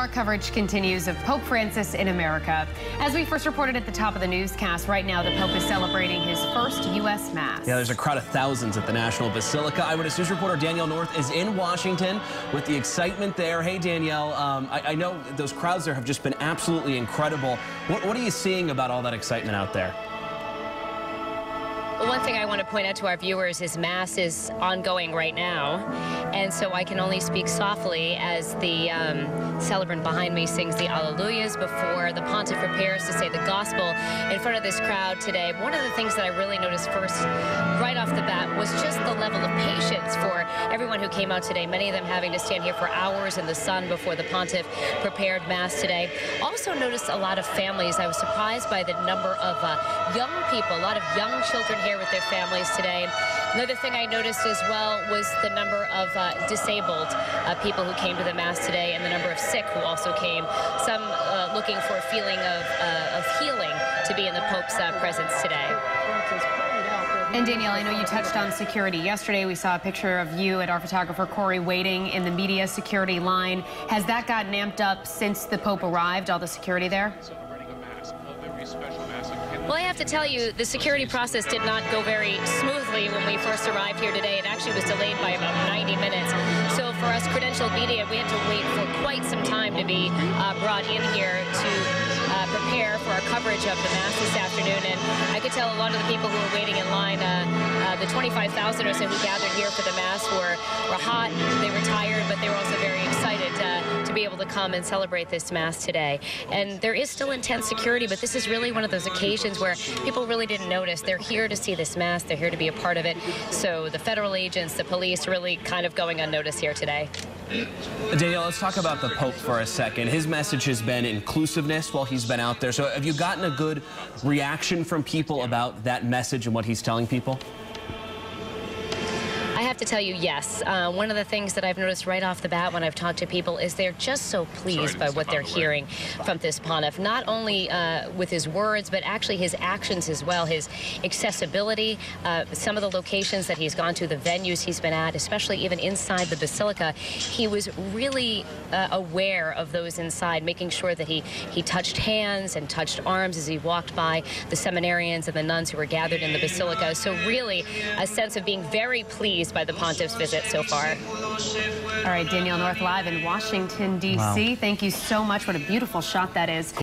Our coverage continues of Pope Francis in America. As we first reported at the top of the newscast, right now the Pope is celebrating his first U.S. Mass. Yeah, there's a crowd of thousands at the National Basilica. Eyewitness News reporter Danielle North is in Washington with the excitement there. Hey, Danielle, I know those crowds there have just been absolutely incredible. What are you seeing about all that excitement out there? Well, one thing I want to point out to our viewers is Mass is ongoing right now, and so I can only speak softly as the celebrant behind me sings the Alleluias before the pontiff prepares to say the gospel in front of this crowd today. One of the things that I really noticed first, right off the bat, was just the level of patience for everyone who came out today, many of them having to stand here for hours in the sun before the pontiff prepared Mass today. Also noticed a lot of families. I was surprised by the number of young people, a lot of young children here with their families today. Another thing I noticed as well was the number of disabled people who came to the Mass today and the number of sick who also came, some looking for a feeling of healing to be in the Pope's presence today. And Danielle, I know you touched on security. Yesterday we saw a picture of you and our photographer Corey waiting in the media security line. Has that gotten amped up since the Pope arrived, all the security there? Well, I have to tell you, the security process did not go very smoothly when we first arrived here today. It actually was delayed by about 90 minutes. So for us credentialed media, we had to wait for quite some time to be brought in here to prepare for our coverage of the Mass this afternoon. And I could tell a lot of the people who were waiting in line, the 25,000 or so who gathered here for the Mass were hot, they were tired, but they were also very excited to be able to come and celebrate this Mass today. And there is still intense security, but this is really one of those occasions where people really didn't notice. They're here to see this Mass. They're here to be a part of it. So the federal agents, the police, really kind of going unnoticed here today. Danielle, let's talk about the Pope for a second. His message has been inclusiveness while he's been out there. So have you gotten a good reaction from people about that message and what he's telling people? I have to tell you, yes. One of the things that I've noticed right off the bat when I've talked to people is they're just so pleased by what they're hearing from this pontiff, not only with his words, but actually his actions as well, his accessibility, some of the locations that he's gone to, the venues he's been at, especially even inside the Basilica. He was really aware of those inside, making sure that he touched hands and touched arms as he walked by the seminarians and the nuns who were gathered in the Basilica. So really a sense of being very pleased by the pontiff's visit so far. All right, Danielle North live in Washington, D.C. Wow. Thank you so much. What a beautiful shot that is.